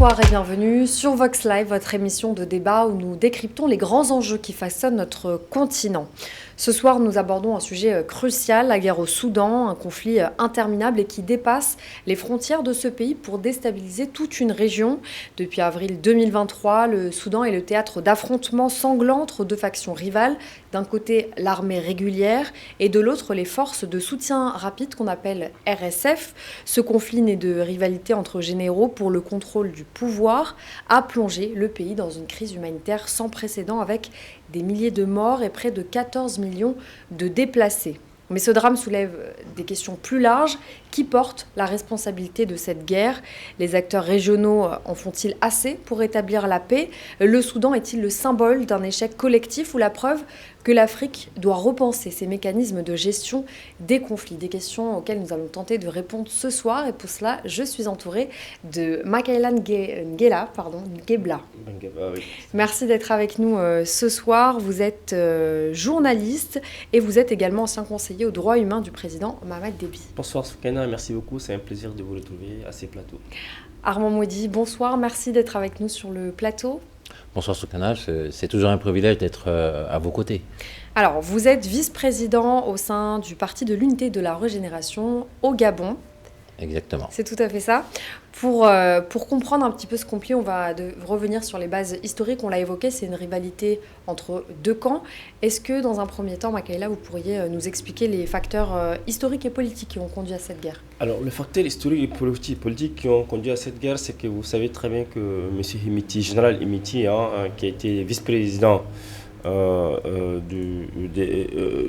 Bonsoir et bienvenue sur Vox Live, votre émission de débat où nous décryptons les grands enjeux qui façonnent notre continent. Ce soir, nous abordons un sujet crucial, la guerre au Soudan, un conflit interminable et qui dépasse les frontières de ce pays pour déstabiliser toute une région. Depuis avril 2023, le Soudan est le théâtre d'affrontements sanglants entre deux factions rivales. D'un côté, l'armée régulière et de l'autre, les forces de soutien rapide qu'on appelle RSF. Ce conflit né de rivalité entre généraux pour le contrôle du pouvoir a plongé le pays dans une crise humanitaire sans précédent avec des milliers de morts et près de 14 millions de déplacés. Mais ce drame soulève des questions plus larges. Qui porte la responsabilité de cette guerre? Les acteurs régionaux en font-ils assez pour établir la paix? Le Soudan est-il le symbole d'un échec collectif ou la preuve que l'Afrique doit repenser ses mécanismes de gestion des conflits? Des questions auxquelles nous allons tenter de répondre ce soir. Et pour cela, je suis entourée de Makaila Ngebla. Oui. Merci d'être avec nous ce soir. Vous êtes journaliste et vous êtes également ancien conseiller aux droits humains du président Mohamed Déby. Bonsoir Soukena, merci beaucoup, c'est un plaisir de vous retrouver à ces plateaux. Armand Mouedi, bonsoir, merci d'être avec nous sur le plateau. Bonsoir Soukena, c'est toujours un privilège d'être à vos côtés. Alors, vous êtes vice-président au sein du Parti de l'Unité de la Régénération au Gabon. Exactement. C'est tout à fait ça. Pour comprendre un petit peu ce conflit, on va revenir sur les bases historiques. On l'a évoqué, c'est une rivalité entre deux camps. Est-ce que, dans un premier temps, Makaila, vous pourriez nous expliquer les facteurs historiques et politiques qui ont conduit à cette guerre? Alors, le facteur historique et politique qui ont conduit à cette guerre, c'est que vous savez très bien que M. Hemeti, général Hemeti, qui a été vice-président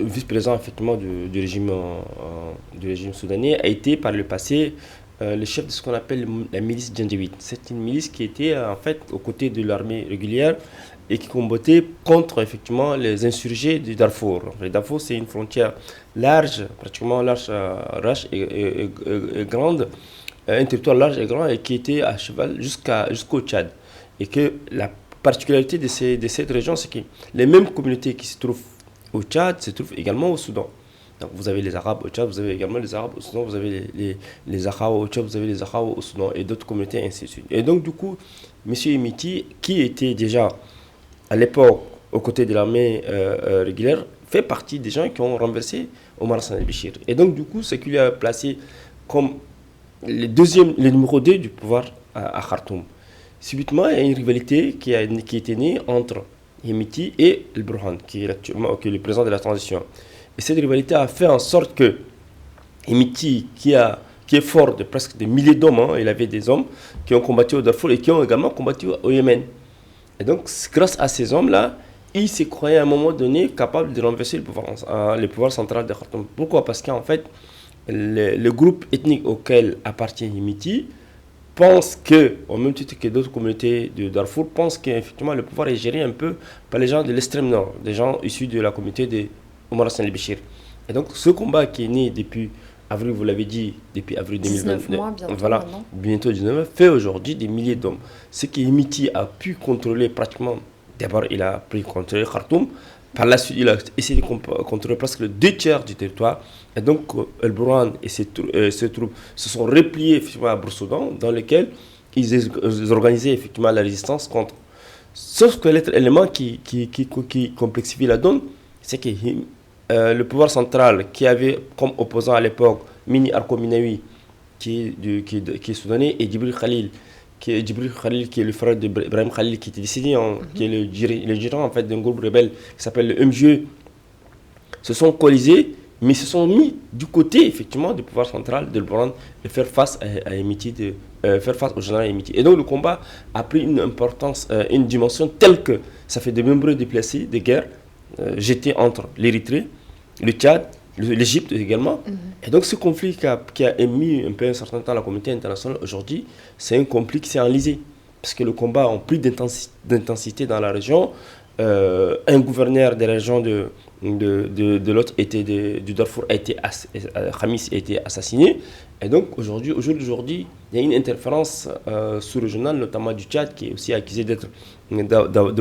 vice-président effectivement du régime soudanais, a été par le passé le chef de ce qu'on appelle la milice Janjaweed. C'est une milice qui était en fait aux côtés de l'armée régulière et qui combattait contre effectivement les insurgés du Darfour. Le Darfour, c'est une frontière large, pratiquement large et grande, un territoire large et grand et qui était à cheval jusqu'au Tchad. Et que la particularité de cette région, c'est que les mêmes communautés qui se trouvent au Tchad se trouvent également au Soudan. Donc vous avez les Arabes au Tchad, vous avez également les Arabes au Soudan, vous avez les Arabes au Tchad, vous avez les Arabes au Soudan et d'autres communautés ainsi de suite. Et donc du coup, M. Hemeti, qui était déjà à l'époque aux côtés de l'armée régulière, fait partie des gens qui ont renversé Omar Hassan al-Béchir. Et donc du coup, ce qui lui a placé comme le numéro 2 du pouvoir à Khartoum. Subitement, il y a une rivalité qui était née entre Hemeti et El Burhan, qui est le président de la transition. Et cette rivalité a fait en sorte que Hemeti, qui est fort de presque des milliers d'hommes, il avait des hommes qui ont combattu au Darfour et qui ont également combattu au Yémen. Et donc, grâce à ces hommes-là, il s'est croyé à un moment donné capable de renverser le pouvoir central de Khartoum. Pourquoi? Parce qu'en fait, le groupe ethnique auquel appartient Hemeti pense que, au même titre que d'autres communautés de Darfour, pense qu'effectivement le pouvoir est géré un peu par les gens de l'extrême nord, des gens issus de la communauté de Omar Hassan al-Béchir. Et donc ce combat qui est né depuis avril, vous l'avez dit, depuis avril 2022, bientôt 19 fait aujourd'hui des milliers d'hommes. Ce que Hemeti a pu contrôler pratiquement, d'abord il a pu contrôler Khartoum, par la suite il a essayé de contrôler presque le 2/3 du territoire. Et donc, El Burhan et ses troupes se sont repliés effectivement à Soudan, dans lequel ils organisaient effectivement la résistance contre. Sauf que l'autre élément qui complexifie la donne, c'est que le pouvoir central qui avait comme opposant à l'époque Mini Arko Minawi, qui est soudanais, et Djibril Khalil, qui est le frère d'Ibrahim Khalil, qui était décédé, qui est le dirigeant en fait, d'un groupe rebelle qui s'appelle le MGE, se sont coalisés, mais se sont mis du côté effectivement du pouvoir central de Burhan de faire face à Hemeti, faire face au général Hemeti. Et donc le combat a pris une importance, une dimension telle que ça fait de nombreux déplacés de guerre jetés entre l'Érythrée, le Tchad, l'Égypte également. Et donc ce conflit qui a émis un peu un certain temps la communauté internationale aujourd'hui, c'est un conflit qui s'est enlisé. Parce que le combat a plus d'intensité dans la région. Un gouverneur de la région de l'autre du Darfour Khamis a été assassiné. Et donc aujourd'hui, il y a une interférence sous-régionale, notamment du Tchad, qui est aussi accusé de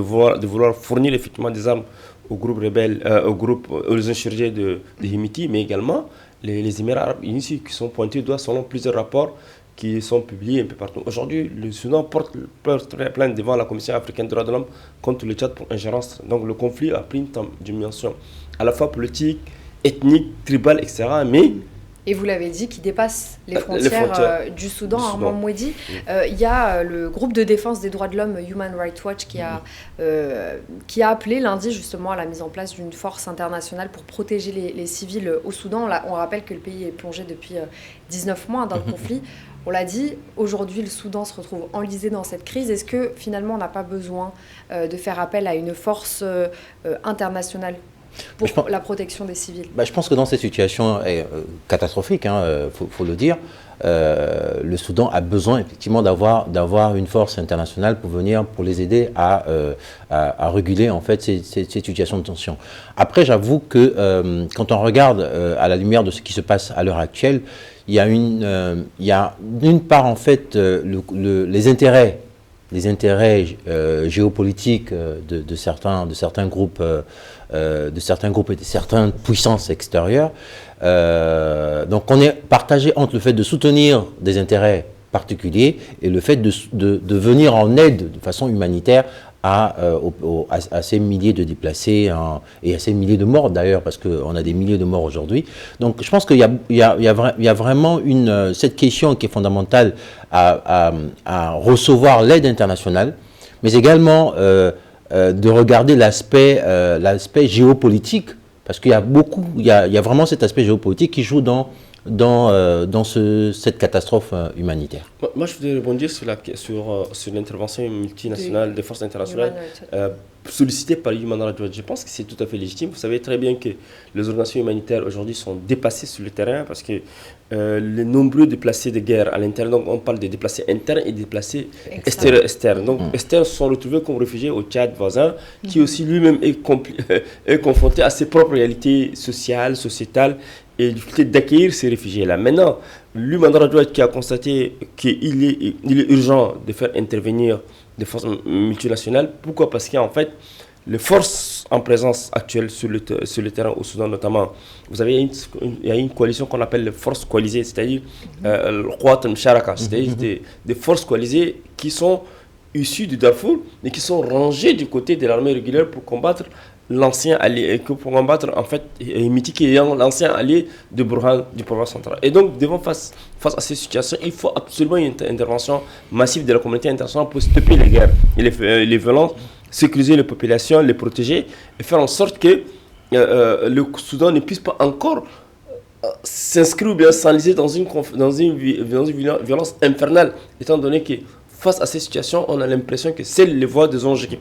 vouloir fournir effectivement des armes aux groupes rebelles, aux insurgés de Hemeti, mais également les Émirats arabes unis qui sont pointés du doigt selon plusieurs rapports qui sont publiés un peu partout. Aujourd'hui, le Soudan porte plainte devant la Commission africaine des droits de l'homme contre le Tchad pour ingérence. Donc le conflit a pris une dimension à la fois politique, ethnique, tribale, etc. Mais et vous l'avez dit, qui dépasse les frontières du Soudan. Armand Mouedi, il y a le groupe de défense des droits de l'homme Human Rights Watch qui a appelé lundi justement à la mise en place d'une force internationale pour protéger les civils au Soudan. On rappelle que le pays est plongé depuis 19 mois dans le conflit. On l'a dit, aujourd'hui le Soudan se retrouve enlisé dans cette crise. Est-ce que finalement on n'a pas besoin de faire appel à une force internationale pour la protection des civils? Je pense que dans cette situation catastrophique, faut le dire, le Soudan a besoin effectivement d'avoir une force internationale pour les aider à réguler en fait ces situations de tension. Après, j'avoue que quand on regarde à la lumière de ce qui se passe à l'heure actuelle, il y a d'une part en fait les intérêts géopolitiques de certains groupes et de certaines puissances extérieures. Donc on est partagé entre le fait de soutenir des intérêts particuliers et le fait de venir en aide de façon humanitaire à ces milliers de déplacés et à ces milliers de morts d'ailleurs, parce qu'on a des milliers de morts aujourd'hui. Donc je pense qu'il y a vraiment cette question qui est fondamentale à recevoir l'aide internationale, mais également de regarder l'aspect géopolitique, parce qu'il y a vraiment cet aspect géopolitique qui joue dans cette catastrophe humanitaire. Moi, je voudrais rebondir sur l'intervention multinationale des forces internationales sollicitée par Human Rights Watch. Je pense que c'est tout à fait légitime. Vous savez très bien que les organisations humanitaires aujourd'hui sont dépassées sur le terrain parce que les nombreux déplacés de guerre à l'intérieur, donc on parle de déplacés internes et déplacés externes. Donc externes se sont retrouvés comme réfugiés au Tchad voisin, qui aussi lui-même est confronté à ses propres réalités sociales, sociétales, et difficulté d'accueillir ces réfugiés-là. Maintenant, l'Human Rights Watch qui a constaté qu'il est urgent de faire intervenir des forces multinationales. Pourquoi? Parce qu'en fait, les forces en présence actuelle sur le terrain au Soudan notamment, vous savez, il y a une coalition qu'on appelle les forces coalisées, c'est-à-dire le Quwat al-Msharaka, c'est-à-dire des forces coalisées qui sont issues du Darfour et qui sont rangées du côté de l'armée régulière pour combattre l'ancien allié, pour combattre en fait Miti qui est l'ancien allié de Burhan du pouvoir central. Et donc face à ces situations, il faut absolument une intervention massive de la communauté internationale pour stopper les guerres et les violences, sécuriser les populations, les protéger et faire en sorte que le Soudan ne puisse pas encore s'inscrire ou bien s'enliser dans une violence infernale, étant donné que face à ces situations, on a l'impression que c'est les voix des enjeux qui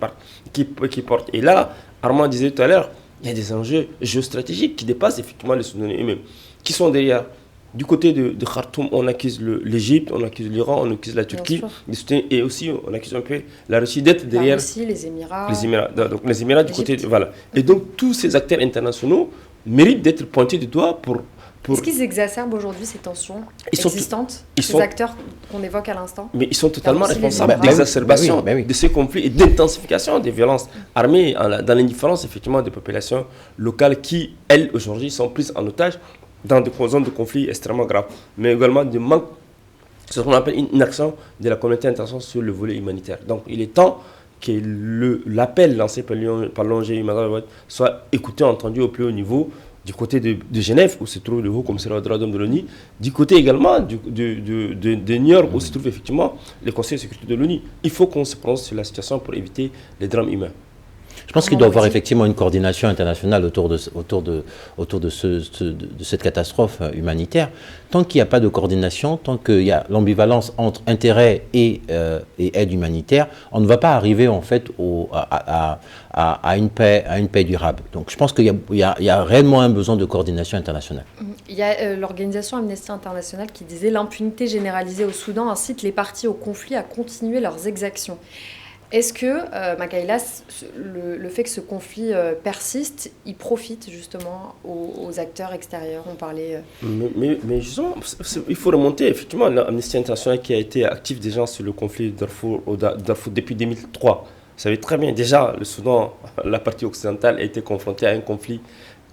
portent. Et là, Armand disait tout à l'heure, il y a des enjeux géostratégiques qui dépassent effectivement les Soudanais eux-mêmes, qui sont derrière. Du côté de Khartoum, on accuse l'Égypte, on accuse l'Iran, on accuse la Turquie, et aussi on accuse un peu la Russie d'être derrière. La Russie, les Émirats. Donc les Émirats du côté. Voilà. Et donc tous ces acteurs internationaux méritent d'être pointés du doigt pour. Est-ce qu'ils exacerbent aujourd'hui ces tensions existantes, ces acteurs qu'on évoque à l'instant? Mais ils sont totalement responsables d'exacerbation de ces conflits et d'intensification des violences armées dans l'indifférence effectivement des populations locales qui, elles, aujourd'hui, sont prises en otage dans des zones de conflits extrêmement graves, mais également du manque, ce qu'on appelle une inaction de la communauté internationale sur le volet humanitaire. Donc il est temps que l'appel lancé par l'ONG Human Rights Watch soit écouté, entendu au plus haut niveau, du côté de Genève, où se trouve le Haut Commissariat des droits de l'homme de l'ONU, du côté également de New York, où se trouve effectivement le Conseil de sécurité de l'ONU. Il faut qu'on se prononce sur la situation pour éviter les drames humains. Je pense qu'il doit y avoir effectivement une coordination internationale autour de cette catastrophe humanitaire. Tant qu'il n'y a pas de coordination, tant qu'il y a l'ambivalence entre intérêt et aide humanitaire, on ne va pas arriver en fait à une paix durable. Donc je pense qu'il y a réellement un besoin de coordination internationale. Il y a l'organisation Amnesty International qui disait l'impunité généralisée au Soudan incite les parties au conflit à continuer leurs exactions. Est-ce que, Makaïla, le fait que ce conflit persiste, il profite justement aux acteurs extérieurs? On parlait... Mais justement, il faut remonter, effectivement, l'Amnesty International qui a été actif déjà sur le conflit de Darfour depuis 2003. Vous savez très bien, déjà, le Soudan, la partie occidentale, a été confrontée à un conflit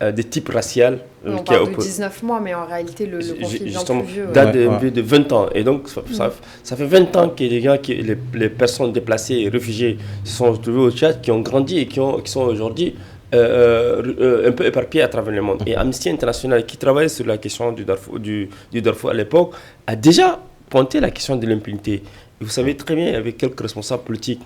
des types raciaux. On parle de 19 mois, mais en réalité, le conflit est bien plus vieux. Date de 20 ans. Et donc, ça fait 20 ans que les gars, les personnes déplacées et réfugiés se sont retrouvés au Tchad, qui ont grandi et qui sont aujourd'hui un peu éparpillés à travers le monde. Et Amnesty International, qui travaillait sur la question du Darfour à l'époque, a déjà pointé la question de l'impunité. Et vous savez très bien, avec quelques responsables politiques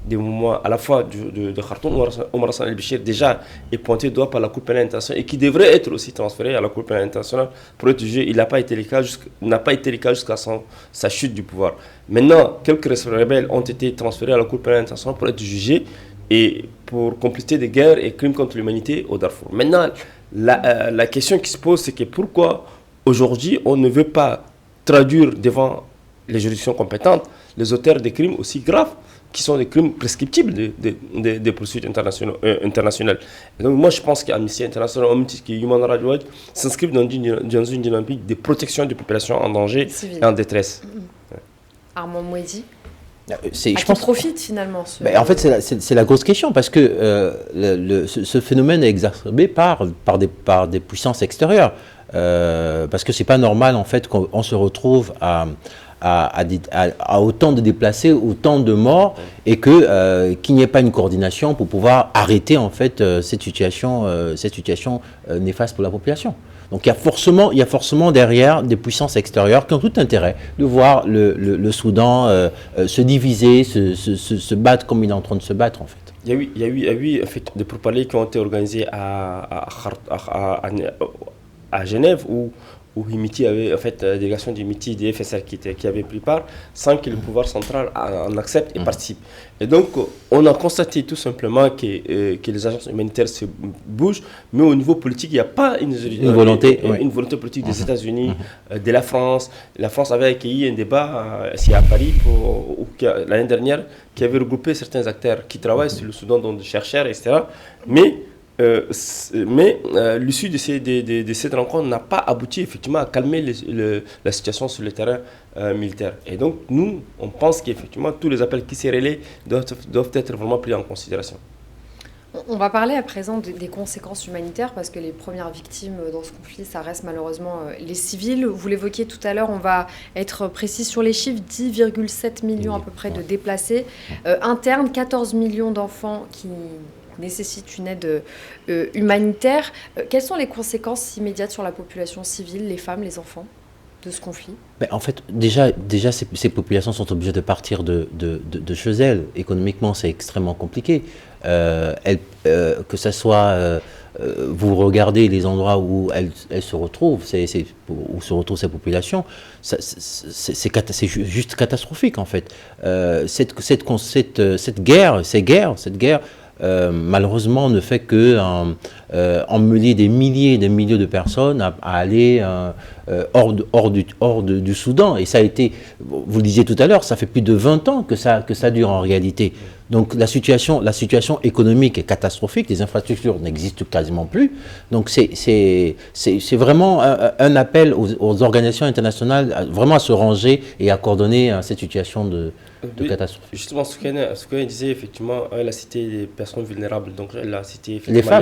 des mouvements à la fois de Khartoum, Omar Hassan el-Béchir déjà est pointé du doigt par la Cour pénale internationale et qui devrait être aussi transféré à la Cour pénale internationale pour être jugé. Il n'a pas été le cas jusqu'à sa chute du pouvoir. Maintenant, quelques rebelles ont été transférés à la Cour pénale internationale pour être jugés et pour complicité de guerre et crimes contre l'humanité au Darfour. Maintenant, la question qui se pose, c'est que pourquoi aujourd'hui on ne veut pas traduire devant les juridictions compétentes les auteurs des crimes aussi graves qui sont des crimes prescriptibles des poursuites internationales. Et donc moi je pense qu'Amnesty International, que Human Rights Watch s'inscrivent dans une dynamique de protection des populations en danger et en détresse. Armand Mouedi, je pense profite finalement en fait, c'est la grosse question, parce que ce phénomène est exacerbé par des puissances extérieures. Parce que c'est pas normal en fait qu'on se retrouve à autant de déplacés, autant de morts, et qu'il n'y ait pas une coordination pour pouvoir arrêter en fait cette situation néfaste pour la population. Donc il y a forcément derrière des puissances extérieures qui ont tout intérêt de voir le Soudan se diviser, se battre comme il est en train de se battre en fait. Il y a eu en fait, des pourparlers qui ont été organisés à Genève où Himiti avait, en fait, la délégation d'Himiti, des FSR qui avait pris part, sans que le pouvoir central en accepte et participe. Et donc, on a constaté tout simplement que les agences humanitaires se bougent, mais au niveau politique, il n'y a pas une volonté politique des États-Unis, de la France. La France avait accueilli un débat ici à Paris l'année dernière qui avait regroupé certains acteurs qui travaillent sur le Soudan, dont des chercheurs, etc. Mais l'issue de cette rencontre n'a pas abouti effectivement à calmer la situation sur le terrain militaire. Et donc nous, on pense qu'effectivement tous les appels qui se relaient doivent être vraiment pris en considération. On va parler à présent des conséquences humanitaires, parce que les premières victimes dans ce conflit, ça reste malheureusement les civils. Vous l'évoquiez tout à l'heure, on va être précis sur les chiffres, 10,7 millions à peu près de déplacés internes, 14 millions d'enfants qui nécessite une aide humanitaire. Quelles sont les conséquences immédiates sur la population civile, les femmes, les enfants, de ce conflit ? En fait, déjà ces populations sont obligées de partir de chez elles. Économiquement, c'est extrêmement compliqué. Que ce soit... vous regardez les endroits où elles se retrouvent, où se retrouvent ces populations, c'est juste catastrophique en fait. Cette guerre, malheureusement, ne fait que emmener des milliers et des milliers de personnes à aller hors du Soudan. Et ça a été, vous le disiez tout à l'heure, ça fait plus de 20 ans que ça dure en réalité. Donc la situation économique est catastrophique, les infrastructures n'existent quasiment plus. Donc c'est vraiment un appel aux organisations internationales vraiment à se ranger et à coordonner cette situation de catastrophe. Justement, ce qu'elle disait, effectivement, elle a cité les personnes vulnérables, donc elle a cité effectivement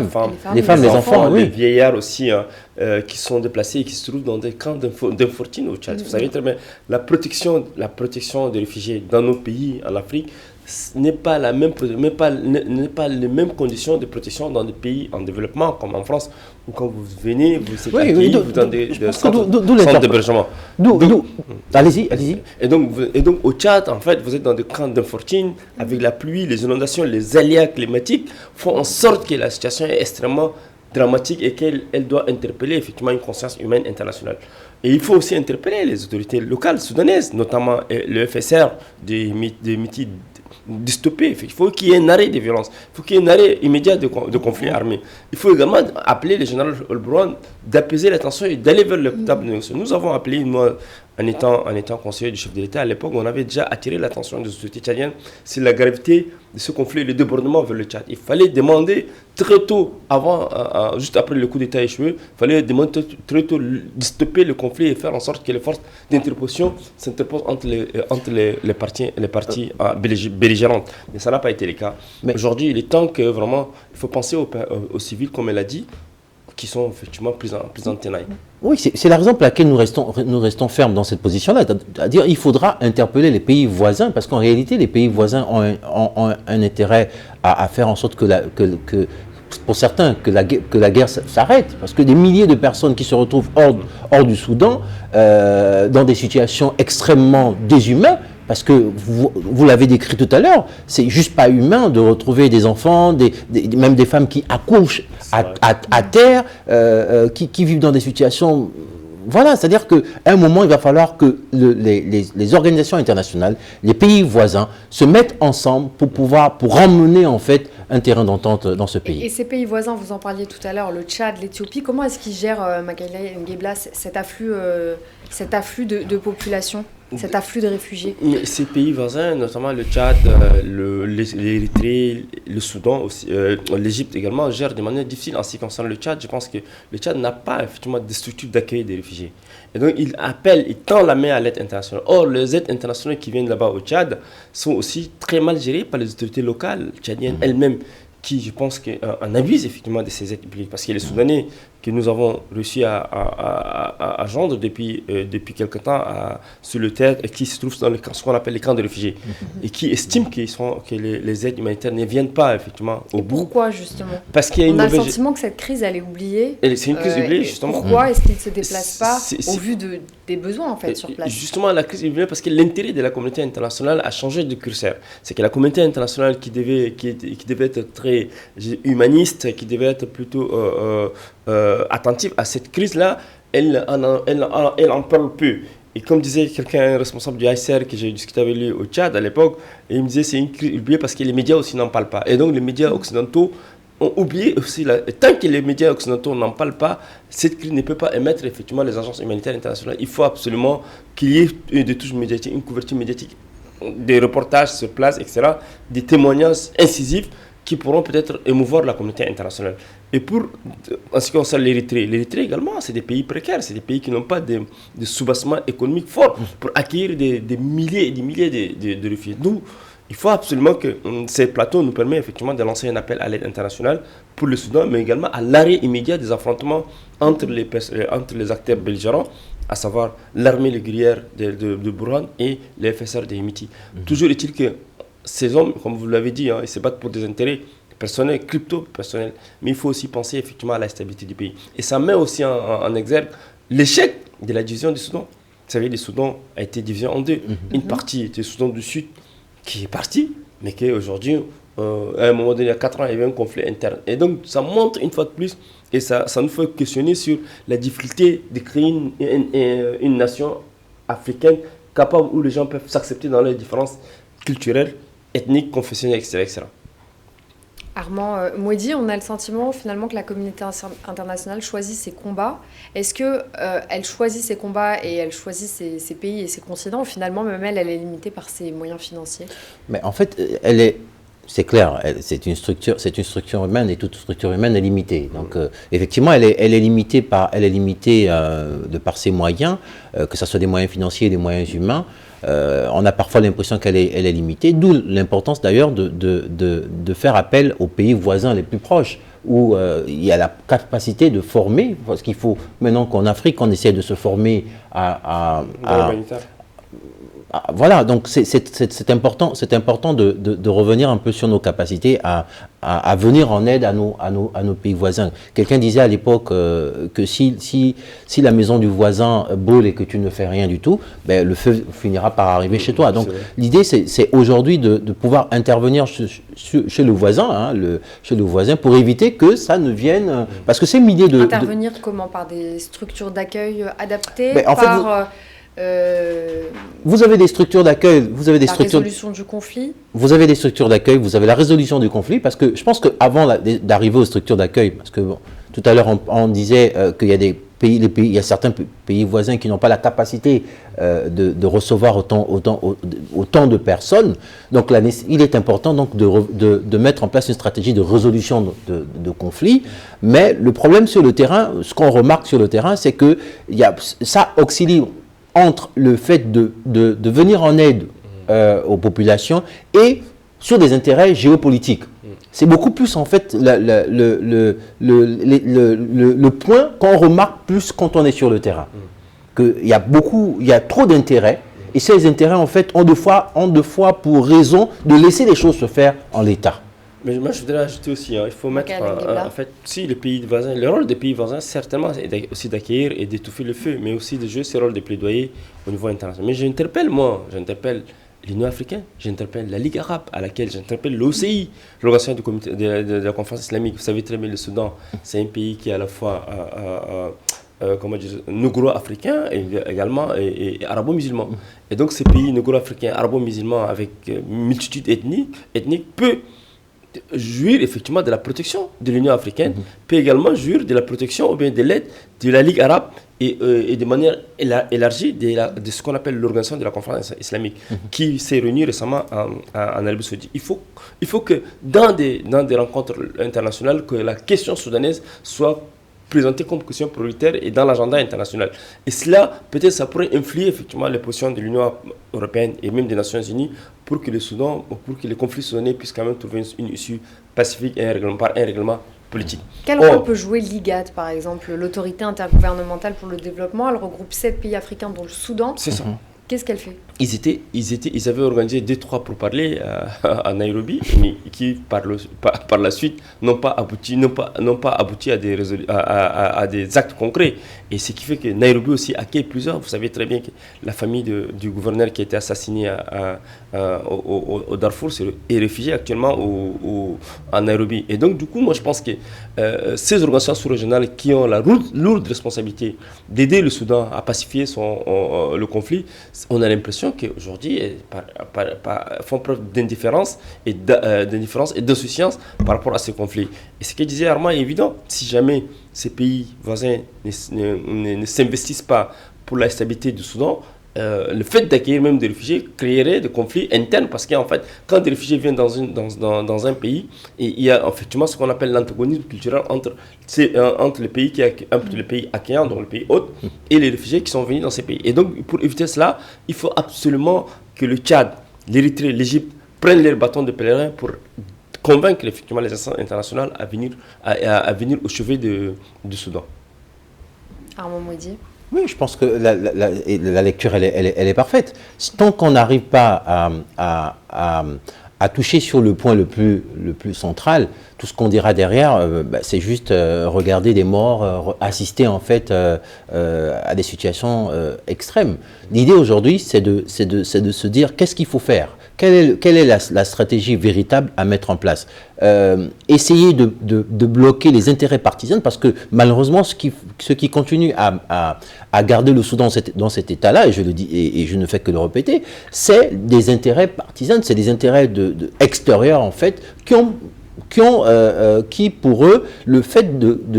les femmes, les enfants, les vieillards aussi, qui sont déplacés et qui se trouvent dans des camps d'infortune au Tchad. Vous savez très bien, la protection des réfugiés dans nos pays, en Afrique, n'est pas les mêmes conditions de protection dans des pays en développement comme en France, où quand vous venez, vous êtes accueillis dans des centres d'hébergement. Allez-y. Et donc au Tchad, en fait, vous êtes dans des camps d'infortune, avec la pluie, les inondations, les aléas climatiques font en sorte que la situation est extrêmement dramatique et qu'elle doit interpeller effectivement une conscience humaine internationale. Et il faut aussi interpeller les autorités locales soudanaises, notamment le FSR des Miti, de stopper. Il faut qu'il y ait un arrêt des violences. Il faut qu'il y ait un arrêt immédiat de conflits armés. Il faut également appeler le général Olbrouan d'apaiser la tension et d'aller vers le table de négociation. Nous avons appelé, moi, en étant conseiller du chef de l'État, à l'époque, on avait déjà attiré l'attention des autorités tchadiennes sur la gravité de ce conflit et le débordement vers le Tchad. Il fallait demander très tôt, juste après le coup d'État échoué, il fallait demander très tôt de stopper le conflit et faire en sorte que les forces d'interposition s'interposent entre les parties belligérantes. Mais ça n'a pas été le cas. Aujourd'hui, il est temps que vraiment, il faut penser aux civils, comme elle a dit, qui sont effectivement plus en tenaille. Oui, c'est la raison pour laquelle nous restons fermes dans cette position-là. C'est-à-dire qu'il faudra interpeller les pays voisins, parce qu'en réalité, les pays voisins ont un intérêt à faire en sorte que pour certains, que la guerre s'arrête. Parce que des milliers de personnes qui se retrouvent hors du Soudan, dans des situations extrêmement déshumaines, parce que vous l'avez décrit tout à l'heure, c'est juste pas humain de retrouver des enfants, même des femmes qui accouchent à terre, qui vivent dans des situations... Voilà, c'est-à-dire qu'à un moment, il va falloir que les organisations internationales, les pays voisins, se mettent ensemble pour emmener en fait un terrain d'entente dans ce pays. Et ces pays voisins, vous en parliez tout à l'heure, le Tchad, l'Éthiopie, comment est-ce qu'ils gèrent, Makaïla Ngebla, cet afflux de population, cet afflux de réfugiés? Ces pays voisins, notamment le Tchad, l'Érythrée, le Soudan, aussi, l'Égypte également, gèrent de manière difficile. En ce qui concerne le Tchad, je pense que le Tchad n'a pas effectivement de structure d'accueil des réfugiés. Et donc il tend la main à l'aide internationale. Or, les aides internationales qui viennent là-bas au Tchad sont aussi très mal gérées par les autorités locales tchadiennes elles-mêmes, qui, je pense, en abusent effectivement de ces aides publiques. Parce que les Soudanais que nous avons réussi à joindre depuis quelque temps sur le terre, et qui se trouvent dans ce qu'on appelle les camps de réfugiés, et qui estiment que les aides humanitaires ne viennent pas effectivement au bout. Pourquoi justement? Parce qu'il y a On a le sentiment que cette crise, elle est oubliée. C'est une crise oubliée, justement. Pourquoi est-ce qu'ils ne se déplacent pas au vu des besoins en fait sur place? Justement, la crise est oubliée parce que l'intérêt de la communauté internationale a changé de curseur. C'est que la communauté internationale qui devait être très humaniste, qui devait être plutôt attentive à cette crise-là, elle en parle peu. Et comme disait quelqu'un responsable du ICR que j'ai discuté avec lui au Tchad à l'époque, et il me disait c'est une crise oubliée parce que les médias aussi n'en parlent pas. Et donc les médias occidentaux ont oublié aussi, tant que les médias occidentaux n'en parlent pas, cette crise ne peut pas émettre effectivement les agences humanitaires internationales. Il faut absolument qu'il y ait des touches médiatiques, une couverture médiatique, des reportages sur place, etc., des témoignages incisifs qui pourront peut-être émouvoir la communauté internationale. Et en ce qui concerne l'Érythrée également, c'est des pays précaires, c'est des pays qui n'ont pas de soubassement économique fort pour accueillir des milliers et des milliers de réfugiés. Nous, il faut absolument que ces plateaux nous permettent effectivement de lancer un appel à l'aide internationale pour le Soudan, mais également à l'arrêt immédiat des affrontements entre les acteurs belligérants, à savoir l'armée régulière de Burhan et les FSR de Hemiti. Toujours est-il que ces hommes, comme vous l'avez dit, ils se battent pour des intérêts personnels, crypto-personnels, mais il faut aussi penser effectivement à la stabilité du pays. Et ça met aussi en exergue l'échec de la division du Soudan. Vous savez, le Soudan a été divisé en deux. Une partie était le Soudan du Sud, qui est parti, mais qui aujourd'hui, à un moment donné, il y a 4 ans, il y avait un conflit interne. Et donc, ça montre une fois de plus, et ça nous fait questionner sur la difficulté de créer une nation africaine capable où les gens peuvent s'accepter dans leurs différences culturelles, ethniques, confessionnelles, etc. Armand Mouedi, on a le sentiment finalement que la communauté internationale choisit ses combats. Est-ce qu'elle choisit ses combats et elle choisit ses pays et ses continents, ou finalement même elle est limitée par ses moyens financiers? Mais en fait, c'est clair, c'est une structure humaine, et toute structure humaine est limitée. Donc effectivement, elle est limitée de par ses moyens, que ce soit des moyens financiers et des moyens humains. On a parfois l'impression qu'elle est limitée, d'où l'importance d'ailleurs de faire appel aux pays voisins les plus proches, où il y a la capacité de former, parce qu'il faut maintenant qu'en Afrique, on essaie de se former voilà, donc c'est important de revenir un peu sur nos capacités à venir en aide à nos pays voisins. Quelqu'un disait à l'époque que si la maison du voisin brûle et que tu ne fais rien du tout, ben, le feu finira par arriver chez toi. Donc l'idée c'est aujourd'hui de pouvoir intervenir chez le voisin, chez le voisin, pour éviter que ça ne vienne... Parce que ces milliers de... Intervenir comment? Par des structures d'accueil adaptées? Ben, en fait, vous avez des structures d'accueil, vous avez des structures... La résolution du conflit. Vous avez des structures d'accueil, vous avez la résolution du conflit, parce que je pense qu'avant d'arriver aux structures d'accueil, parce que bon, tout à l'heure on disait qu'il y a il y a certains pays voisins qui n'ont pas la capacité de recevoir autant de personnes. Donc là, il est important donc de mettre en place une stratégie de résolution de conflits. Mais le problème sur le terrain, ce qu'on remarque sur le terrain, c'est que ça oscille entre le fait de venir en aide aux populations et sur des intérêts géopolitiques. C'est beaucoup plus en fait le point qu'on remarque plus quand on est sur le terrain. Il y a trop d'intérêts, et ces intérêts en fait ont deux fois pour raison de laisser les choses se faire en l'état. Mais moi, je voudrais ajouter aussi, il faut mettre, en fait, si les pays voisins, le rôle des pays voisins, certainement, c'est aussi d'accueillir et d'étouffer le feu, mais aussi de jouer ce rôle de plaidoyer au niveau international. Mais j'interpelle l'Union africaine, j'interpelle la Ligue arabe, à laquelle j'interpelle l'OCI, l'organisation du comité de la conférence islamique. Vous savez très bien, le Soudan, c'est un pays qui est à la fois négro-africain et également et arabo-musulman. Et donc, ces pays négro-africains, arabo-musulmans, avec multitude ethnique peut jouir effectivement de la protection de l'Union africaine, peut également jouir de la protection ou bien de l'aide de la Ligue arabe et de manière élargie de ce qu'on appelle l'organisation de la conférence islamique qui s'est réunie récemment en Arabie Saoudite. Il faut que dans des rencontres internationales, que la question soudanaise soit présentée comme question prioritaire et dans l'agenda international. Et cela, peut-être, ça pourrait influer effectivement les positions de l'Union européenne et même des Nations Unies pour que le Soudan, pour que les conflits soudanais puissent quand même trouver une issue pacifique et par un règlement politique. Quel rôle peut jouer l'IGAD, par exemple, l'autorité intergouvernementale pour le développement? Elle regroupe 7 pays africains, dont le Soudan. C'est ça. Qu'est-ce qu'elle fait? Ils avaient organisé 2-3 pourparlers à Nairobi, mais qui par la suite n'ont pas abouti à des actes concrets. Et ce qui fait que Nairobi aussi accueille plusieurs. Vous savez très bien que la famille du gouverneur qui a été assassiné au Darfour est réfugiée actuellement à Nairobi. Et donc du coup, moi je pense que ces organisations sous-régionales qui ont la lourde responsabilité d'aider le Soudan à pacifier le conflit, on a l'impression qu'aujourd'hui, font preuve d'indifférence et d'insouciance par rapport à ces conflits. Et ce que disait Armand est évident. Si jamais ces pays voisins ne s'investissent pas pour la stabilité du Soudan, le fait d'accueillir même des réfugiés créerait des conflits internes, parce qu'en fait, quand des réfugiés viennent dans un pays, il y a effectivement ce qu'on appelle l'antagonisme culturel entre les pays les pays accueillants, donc le pays hôte, et les réfugiés qui sont venus dans ces pays. Et donc, pour éviter cela, il faut absolument que le Tchad, l'Érythrée, l'Égypte prennent leurs bâtons de pèlerin pour convaincre effectivement les instances internationales à venir au chevet du Soudan. Armand Mouidi. Oui, je pense que la lecture, elle est parfaite. Tant qu'on n'arrive pas à toucher sur le point le plus central, tout ce qu'on dira derrière, c'est juste regarder des morts, assister en fait à des situations extrêmes. L'idée aujourd'hui, c'est de se dire qu'est-ce qu'il faut faire. Quelle est la stratégie véritable à mettre en place? Essayer de bloquer les intérêts partisans, parce que malheureusement, ce qui continue à garder le Soudan dans cet état-là, et je le dis et je ne fais que le répéter, c'est des intérêts partisans, c'est des intérêts extérieurs en fait, qui pour eux, le fait de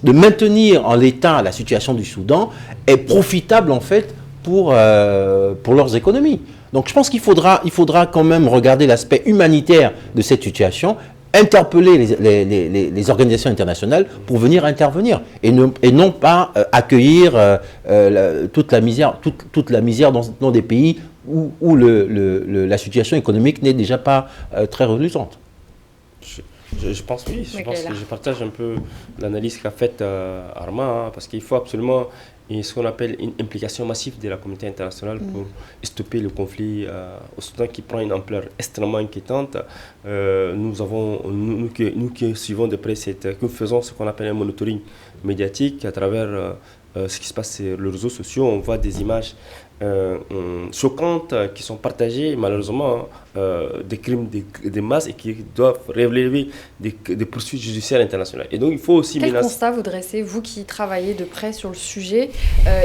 maintenir en l'état la situation du Soudan est profitable en fait pour leurs économies. Donc je pense qu'il faudra quand même regarder l'aspect humanitaire de cette situation, interpeller les organisations internationales pour venir intervenir et non pas accueillir toute la misère dans des pays où la situation économique n'est déjà pas très reluisante. Je pense que je partage un peu l'analyse qu'a faite Armand, parce qu'il faut absolument ce qu'on appelle une implication massive de la communauté internationale pour stopper le conflit au Soudan, qui prend une ampleur extrêmement inquiétante. Nous qui suivons de près que faisons ce qu'on appelle un monitoring médiatique à travers ce qui se passe sur les réseaux sociaux. On voit des images choquantes qui sont partagées, malheureusement, des crimes de masse, et qui doivent relever des poursuites judiciaires internationales. Et donc il faut aussi... Quel constat vous dressez, vous qui travaillez de près sur le sujet,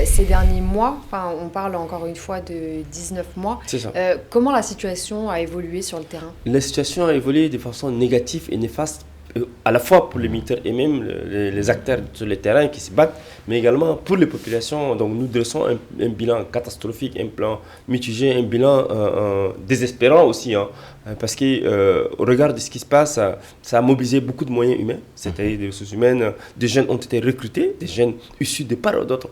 ces derniers mois, on parle encore une fois de 19 mois, c'est ça. Comment la situation a évolué sur le terrain? La situation a évolué de façon négative et néfaste, à la fois pour les militaires et même les acteurs sur le terrain qui se battent, mais également pour les populations. Donc nous dressons un bilan catastrophique, un plan mitigé, un bilan désespérant aussi, parce que au regard de ce qui se passe, ça a mobilisé beaucoup de moyens humains, c'est-à-dire des ressources humaines. Des jeunes ont été recrutés, des jeunes issus de part ou d'autre,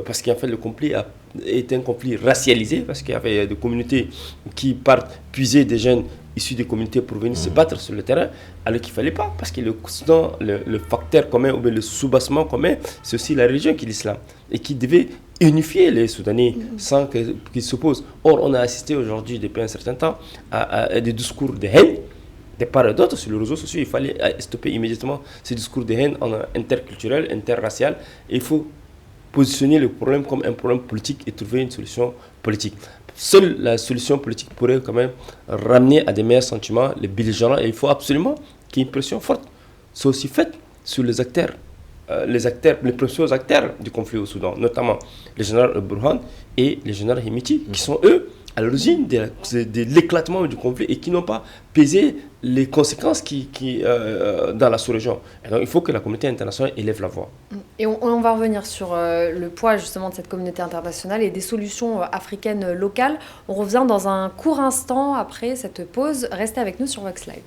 parce qu'en fait le conflit est un conflit racialisé, parce qu'il y avait des communautés qui partent puiser des jeunes issus des communautés pour venir se battre sur le terrain, alors qu'il ne fallait pas, parce que le Soudan, le facteur commun ou bien le soubassement commun, c'est aussi la religion qui est l'islam, et qui devait unifier les Soudanais sans qu'ils s'opposent. Or, on a assisté aujourd'hui, depuis un certain temps, à des discours de haine, de part et d'autre sur les réseaux sociaux. Il fallait stopper immédiatement ces discours de haine interculturel, interracial, et il faut positionner le problème comme un problème politique et trouver une solution politique. Seule la solution politique pourrait quand même ramener à des meilleurs sentiments les belligérants, et il faut absolument qu'il y ait une pression forte. C'est aussi fait sur les acteurs, les principaux acteurs du conflit au Soudan, notamment le général Burhan et le général Hemeti, qui sont eux à l'origine de l'éclatement du conflit et qui n'ont pas pesé les conséquences dans la sous-région. Et donc il faut que la communauté internationale élève la voix. Et on va revenir sur le poids justement de cette communauté internationale et des solutions africaines locales. On revient dans un court instant après cette pause. Restez avec nous sur Vox Live.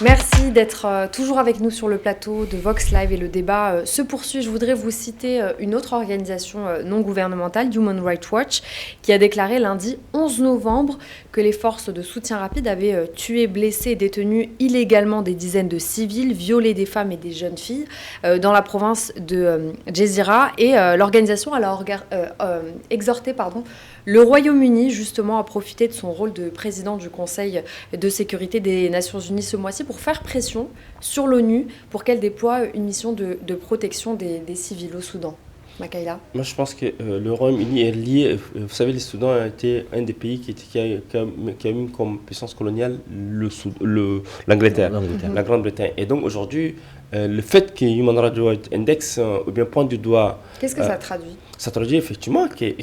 Merci d'être toujours avec nous sur le plateau de Vox Live et le débat se poursuit. Je voudrais vous citer une autre organisation non gouvernementale, Human Rights Watch, qui a déclaré lundi 11 novembre que les forces de soutien rapide avaient tué, blessé et détenu illégalement des dizaines de civils, violé des femmes et des jeunes filles dans la province de Jezira. Et l'organisation a exhorté le Royaume-Uni justement à profiter de son rôle de président du Conseil de sécurité des Nations Unies ce mois-ci pour faire pression sur l'ONU pour qu'elle déploie une mission de protection des civils au Soudan. Makaïla. Moi, je pense que le Royaume-Uni est lié. Vous savez, le Soudan a été un des pays qui a eu comme puissance coloniale l'Angleterre, la Grande-Bretagne. Et donc aujourd'hui, le fait que Human Rights Watch Index ou bien pointe du doigt. Qu'est-ce que ça traduit? Ça traduit effectivement que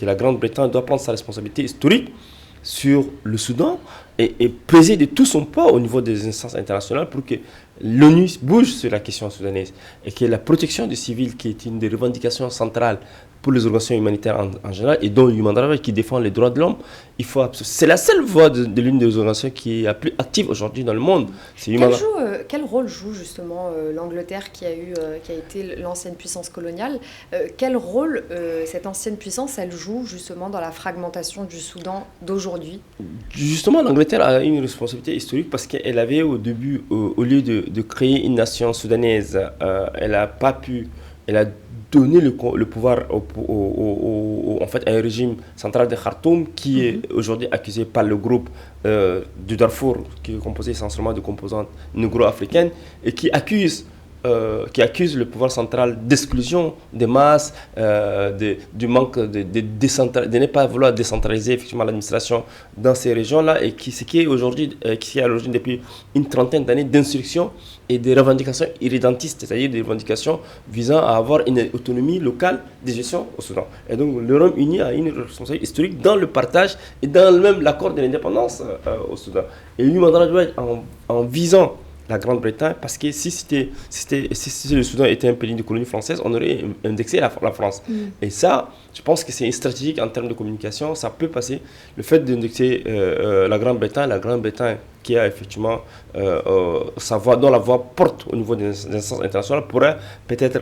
la Grande-Bretagne doit prendre sa responsabilité historique sur le Soudan et peser de tout son poids au niveau des instances internationales pour que l'ONU bouge sur la question soudanaise et que la protection des civils, qui est une des revendications centrales pour les organisations humanitaires en général, et dont Human Rights Watch qui défend les droits de l'homme, c'est la seule voie de l'une des organisations qui est la plus active aujourd'hui dans le monde. Quel rôle joue justement l'Angleterre qui a été l'ancienne puissance coloniale? Quel rôle cette ancienne puissance elle joue justement dans la fragmentation du Soudan d'aujourd'hui? Justement, l'Angleterre a une responsabilité historique parce qu'elle avait au début, au lieu de créer une nation soudanaise, elle a donné le pouvoir en fait, à un régime central de Khartoum qui est aujourd'hui accusé par le groupe du Darfour, qui est composé essentiellement de composantes négro-africaines, et qui accuse le pouvoir central d'exclusion des masses, du manque de ne pas vouloir décentraliser effectivement l'administration dans ces régions-là, et qui est à l'origine depuis une trentaine d'années d'insurrection et des revendications irrédentistes, c'est-à-dire des revendications visant à avoir une autonomie locale de gestion au Soudan. Et donc le Royaume-Uni a une responsabilité historique dans le partage et dans même l'accord de l'indépendance au Soudan. Et Human Rights Watch, en visant la Grande-Bretagne, parce que si le Soudan était un pays de colonie française, on aurait indexé la France. Et ça, je pense que c'est stratégique en termes de communication, ça peut passer. Le fait d'indexer la Grande-Bretagne qui a effectivement sa voix, dont la voix porte au niveau des instances internationales, pourrait peut-être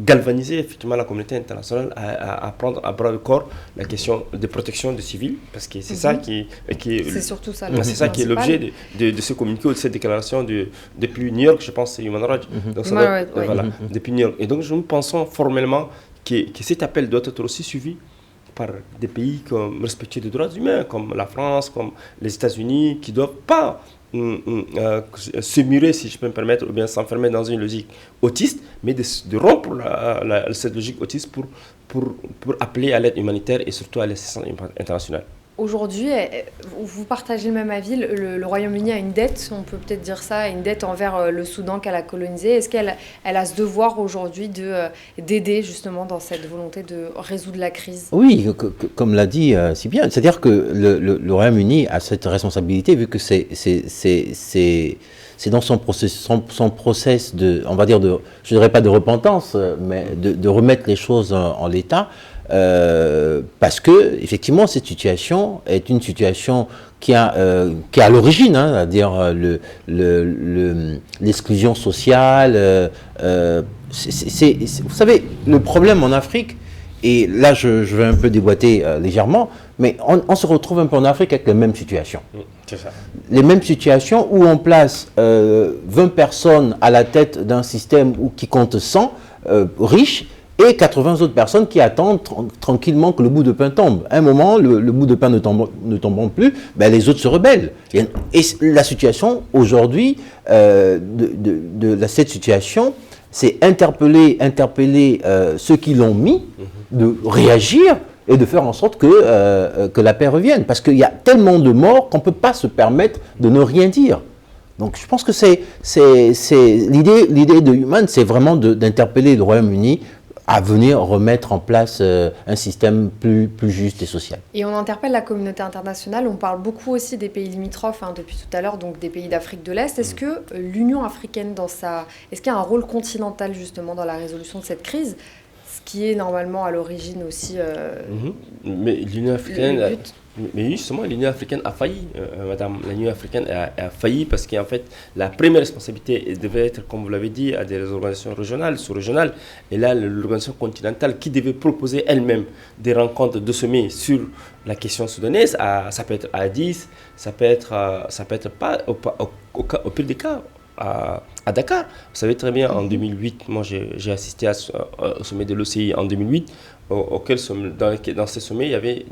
galvaniser effectivement la communauté internationale à prendre à bras le corps la question de protection des civils, parce que c'est ça qui c'est surtout ça, c'est ça qui est l'objet de ce communiqué ou de cette déclaration depuis New York, je pense, c'est Human Rights. Donc voilà, depuis New York. Et donc nous pensons formellement que cet appel doit être aussi suivi par des pays comme respectueux des droits humains, comme la France, comme les États-Unis, qui ne doivent pas se murer, si je peux me permettre, ou bien s'enfermer dans une logique autiste, mais de rompre cette logique autiste pour appeler à l'aide humanitaire et surtout à l'assistance internationale. Aujourd'hui, vous partagez le même avis, le Royaume-Uni a une dette, on peut peut-être dire ça, une dette envers le Soudan qu'elle a colonisé. Est-ce qu'elle a ce devoir aujourd'hui d'aider justement dans cette volonté de résoudre la crise? Oui, comme l'a dit si bien, c'est-à-dire que le Royaume-Uni a cette responsabilité vu que c'est dans son process de, on va dire, je ne dirais pas de repentance, mais de remettre les choses en l'état. Parce que effectivement cette situation est une situation qui a à l'origine, c'est-à-dire l'exclusion sociale. Vous savez, le problème en Afrique, Et là, je vais un peu déboîter légèrement, mais on se retrouve un peu en Afrique avec les mêmes situations. C'est ça. Les mêmes situations où on place 20 personnes à la tête d'un système qui compte 100 riches et 80 autres personnes qui attendent tranquillement que le bout de pain tombe. À un moment, le bout de pain ne tombant plus, ben, les autres se rebellent. Et la situation aujourd'hui, cette situation, c'est interpeller ceux qui l'ont mis, de réagir et de faire en sorte que la paix revienne. Parce qu'il y a tellement de morts qu'on ne peut pas se permettre de ne rien dire. Donc je pense que l'idée de Human, c'est vraiment d'interpeller le Royaume-Uni à venir remettre en place un système plus juste et social. Et on interpelle la communauté internationale, on parle beaucoup aussi des pays limitrophes depuis tout à l'heure, donc des pays d'Afrique de l'Est. Est-ce que l'Union africaine, est-ce qu'il y a un rôle continental justement dans la résolution de cette crise, ce qui est normalement à l'origine aussi Mais l'Union africaine... Mais justement, l'Union africaine a failli, madame. L'Union africaine a failli parce qu'en fait, la première responsabilité devait être, comme vous l'avez dit, à des organisations régionales, sous-régionales. Et là, l'organisation continentale qui devait proposer elle-même des rencontres de sommet sur la question soudanaise, ça peut être à Addis, ça peut être pas, au pire des cas, à Dakar. Vous savez très bien, en 2008, moi j'ai assisté au sommet de l'OCI en 2008, dans ce sommet, il y avait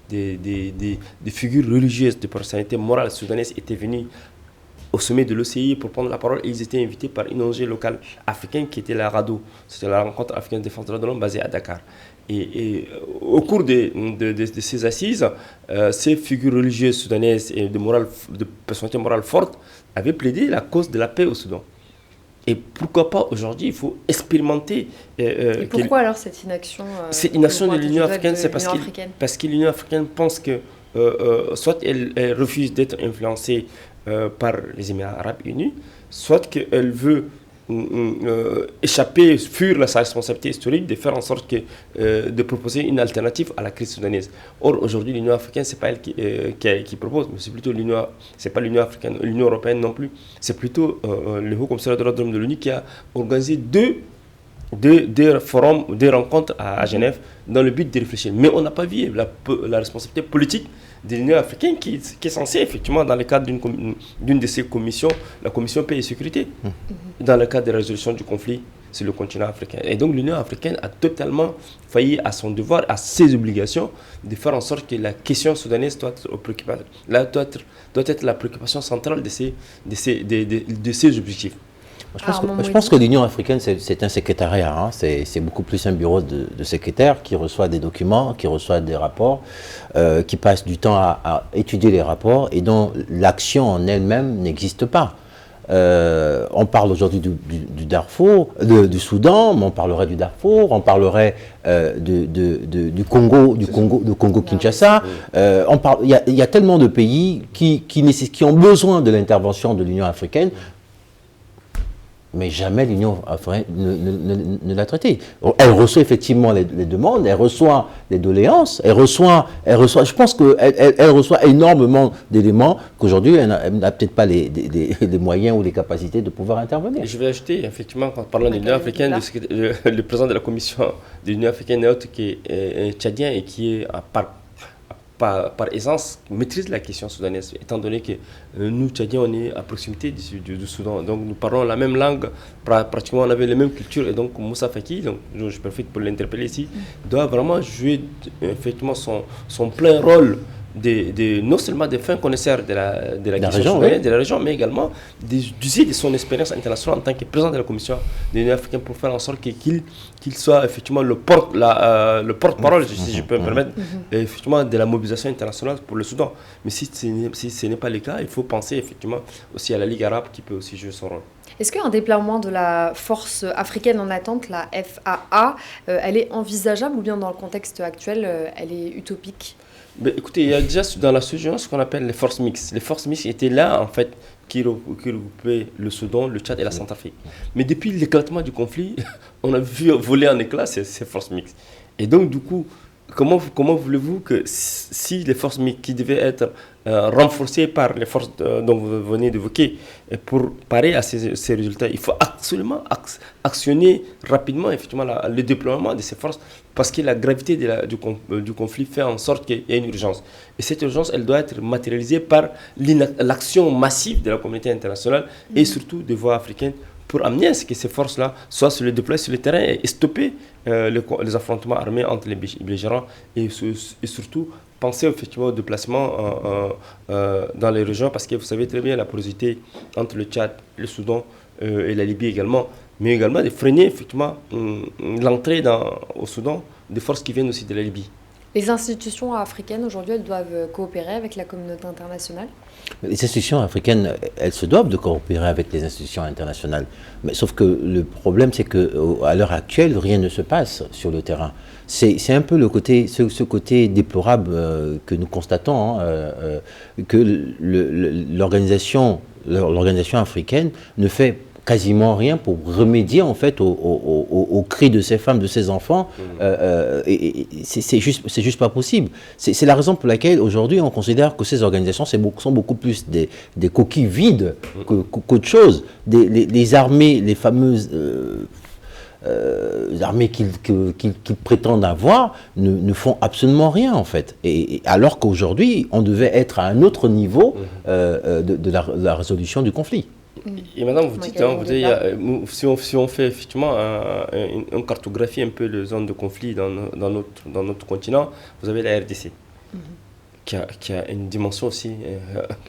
des figures religieuses, des personnalités morales soudanaises étaient venues au sommet de l'OCI pour prendre la parole et ils étaient invités par une ONG locale africaine qui était la RADO. C'était la rencontre africaine de défense des droits de l'homme basée à Dakar. Et au cours de ces assises, ces figures religieuses soudanaises et de personnalités morales fortes avaient plaidé la cause de la paix au Soudan. Et pourquoi pas aujourd'hui, il faut expérimenter. Et pourquoi alors cette inaction Cette inaction de l'Union africaine, c'est parce que l'Union africaine pense que soit elle refuse d'être influencée par les Émirats arabes unis, soit qu'elle veut fuir sa responsabilité historique de faire en sorte de proposer une alternative à la crise soudanaise. Or, aujourd'hui, l'Union africaine, ce n'est pas elle qui propose, mais c'est plutôt c'est pas l'Union africaine, l'Union européenne non plus. C'est plutôt le Haut Commissariat des droits de l'homme de l'ONU qui a organisé deux forums, deux rencontres à Genève dans le but de réfléchir. Mais on n'a pas vu la responsabilité politique de l'Union africaine qui est censée, effectivement, dans le cadre d'une de ces commissions, la commission paix et sécurité, dans le cadre de la résolution du conflit sur le continent africain. Et donc l'Union africaine a totalement failli à son devoir, à ses obligations, de faire en sorte que la question soudanaise doit être la préoccupation centrale de ces objectifs. Je pense que l'Union africaine, c'est un secrétariat. Hein. C'est beaucoup plus un bureau de secrétaire qui reçoit des documents, qui reçoit des rapports, qui passe du temps à étudier les rapports et dont l'action en elle-même n'existe pas. On parle aujourd'hui du Darfour, du Soudan, mais on parlerait du Darfour, on parlerait du Congo-Kinshasa. Il y a tellement de pays qui ont besoin de l'intervention de l'Union africaine. Mais jamais l'Union africaine ne l'a traité. Elle reçoit effectivement les demandes, elle reçoit les doléances, je pense qu'elle reçoit énormément d'éléments qu'aujourd'hui, elle n'a peut-être pas les moyens ou les capacités de pouvoir intervenir. Et je vais ajouter, effectivement, quand parlant de l'Union africaine, le président de la commission de l'Union africaine qui est tchadien et qui est par essence, maîtrise la question soudanaise, étant donné que nous, Tchadiens, on est à proximité du Soudan. Donc nous parlons la même langue, pratiquement on avait les mêmes cultures. Et donc Moussa Faki, donc, je profite pour l'interpeller ici, doit vraiment jouer effectivement son plein rôle non seulement des fins connaisseurs de la question soudanaise, de la région, mais également d'user de son expérience internationale en tant que président de la Commission de l'Union africaine pour faire en sorte qu'il soit effectivement le porte-parole, si je peux me permettre, effectivement de la mobilisation internationale pour le Soudan. Mais si ce n'est pas le cas, il faut penser effectivement aussi à la Ligue arabe qui peut aussi jouer son rôle. Est-ce qu'un déploiement de la force africaine en attente, la FAA, elle est envisageable ou bien dans le contexte actuel, elle est utopique ? Mais écoutez, il y a déjà dans la sous-région ce qu'on appelle les forces mixtes. Les forces mixtes étaient là, en fait, qui regroupaient le Soudan, le Tchad et la Centrafrique. Mais depuis l'éclatement du conflit, on a vu voler en éclats ces forces mixtes. Et donc, du coup, comment voulez-vous que si les forces qui devaient être renforcées par les forces dont vous venez d'évoquer pour parer à ces résultats, il faut absolument actionner rapidement effectivement le déploiement de ces forces parce que la gravité du conflit fait en sorte qu'il y a une urgence. Et cette urgence, elle doit être matérialisée par l'action massive de la communauté internationale et surtout des voix africaines pour amener à ce que ces forces-là soient déployées sur le terrain et stopper les affrontements armés entre les belligérants et surtout penser effectivement au déplacement dans les régions parce que vous savez très bien la porosité entre le Tchad, le Soudan et la Libye également, mais également de freiner effectivement l'entrée au Soudan des forces qui viennent aussi de la Libye. Les institutions africaines, aujourd'hui, elles doivent coopérer avec la communauté internationale? Les institutions africaines, elles se doivent de coopérer avec les institutions internationales. Mais sauf que le problème, c'est qu'à l'heure actuelle, rien ne se passe sur le terrain. C'est un peu ce côté déplorable que nous constatons, que l'organisation africaine ne fait quasiment rien pour remédier en fait aux cris de ces femmes, de ces enfants. C'est juste pas possible. C'est la raison pour laquelle aujourd'hui on considère que ces organisations sont beaucoup plus des coquilles vides qu'autre chose. Les armées, les fameuses armées qu'ils prétendent avoir ne font absolument rien en fait. Et alors qu'aujourd'hui on devait être à un autre niveau de la résolution du conflit. Et maintenant, vous dites, si on fait effectivement une cartographie un peu de zones de conflit dans notre continent, vous avez la RDC, qui a une dimension aussi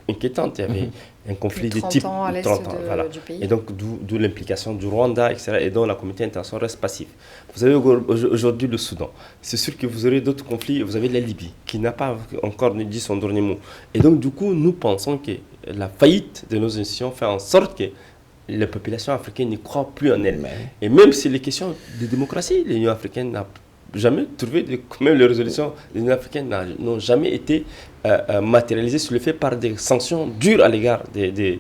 inquiétante. Il y avait un conflit de type 30 ans, voilà. Du pays. Et donc, d'où l'implication du Rwanda, etc., et dont la communauté internationale reste passive. Vous avez aujourd'hui le Soudan. C'est sûr que vous aurez d'autres conflits. Vous avez la Libye, qui n'a pas encore dit son dernier mot. Et donc, du coup, nous pensons que la faillite de nos institutions fait en sorte que les populations africaines n'y croient plus en elles. Et même si les questions de démocratie, l'Union africaine n'a jamais trouvé, même les résolutions de l'Union africaine n'ont jamais été matérialisées sur le fait par des sanctions dures à l'égard des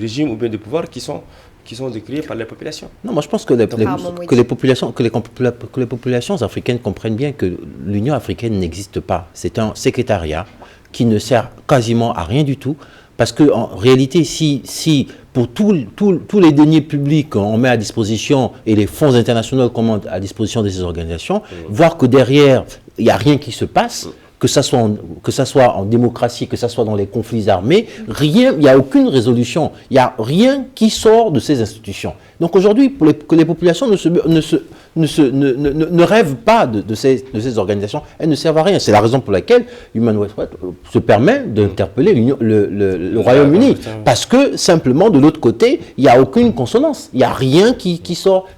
régimes ou bien des pouvoirs qui sont décriés par les populations. Non, moi je pense que les populations africaines comprennent bien que l'Union africaine n'existe pas. C'est un secrétariat qui ne sert quasiment à rien du tout. Parce qu'en réalité, si pour tous les deniers publics on met à disposition et les fonds internationaux qu'on met à disposition de ces organisations, voir que derrière, il n'y a rien qui se passe, que ça soit en démocratie, que ça soit dans les conflits armés, il n'y a aucune résolution. Il n'y a rien qui sort de ces institutions. Donc aujourd'hui, que les populations ne rêvent pas de ces organisations, elles ne servent à rien. C'est la raison pour laquelle Human Rights Watch se permet d'interpeller le Royaume-Uni. Parce que simplement, de l'autre côté, il n'y a aucune consonance. Il n'y a rien qui sort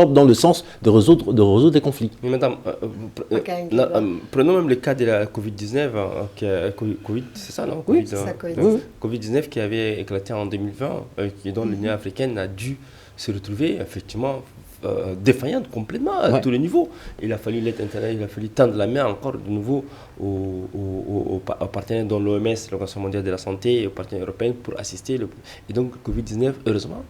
dans le sens de résoudre des conflits. Mais madame, prenons même le cas de la Covid-19, Covid, c'est ça, non? Oui, c'est ça, Covid-19 qui avait éclaté en 2020, dont l'Union africaine a dû se retrouver effectivement défaillante complètement à tous les niveaux. Il a fallu l'aide internationale, il a fallu tendre la main encore de nouveau aux partenaires dont l'OMS, l'Organisation mondiale de la santé, et aux partenaires européens pour assister. Et donc, Covid-19, heureusement,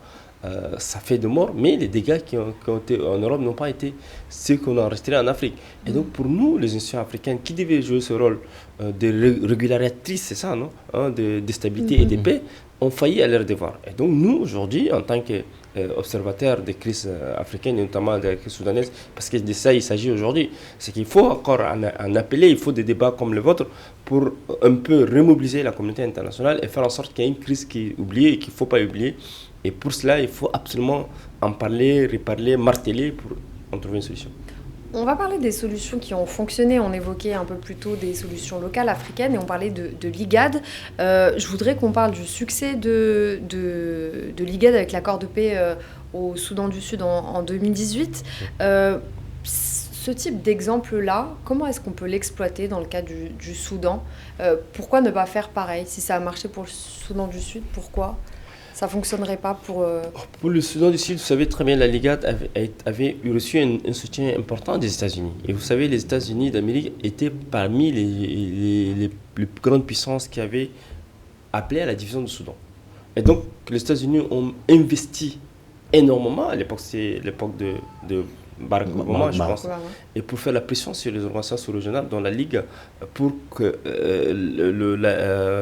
ça fait de morts, mais les dégâts qui ont été en Europe n'ont pas été ceux qu'on a enregistrés en Afrique. Et donc, pour nous, les institutions africaines qui devaient jouer ce rôle de régularisatrice, c'est ça, non, de stabilité et de paix, ont failli à leur devoir. Et donc, nous, aujourd'hui, en tant qu'observateurs des crises africaines, et notamment de la crise soudanaise, parce que de ça il s'agit aujourd'hui, c'est qu'il faut encore en appeler, il faut des débats comme le vôtre pour un peu remobiliser la communauté internationale et faire en sorte qu'il y ait une crise qui est oubliée et qu'il ne faut pas oublier. Et pour cela, il faut absolument en parler, reparler, marteler pour en trouver une solution. On va parler des solutions qui ont fonctionné. On évoquait un peu plus tôt des solutions locales africaines et on parlait de l'IGAD. Je voudrais qu'on parle du succès de l'IGAD avec l'accord de paix au Soudan du Sud en 2018. Ce type d'exemple-là, comment est-ce qu'on peut l'exploiter dans le cas du Soudan? Pourquoi ne pas faire pareil? Si ça a marché pour le Soudan du Sud, pourquoi ça ne fonctionnerait pas pour... Pour le Soudan du Sud, vous savez très bien, la Ligade avait reçu un soutien important des États-Unis. Et vous savez, les États-Unis d'Amérique étaient parmi les plus grandes puissances qui avaient appelé à la division du Soudan. Et donc, les États-Unis ont investi énormément. À l'époque, c'est l'époque de Barack Obama, je pense, Obama. et pour faire la pression sur les organisations régionales dans la Ligue pour que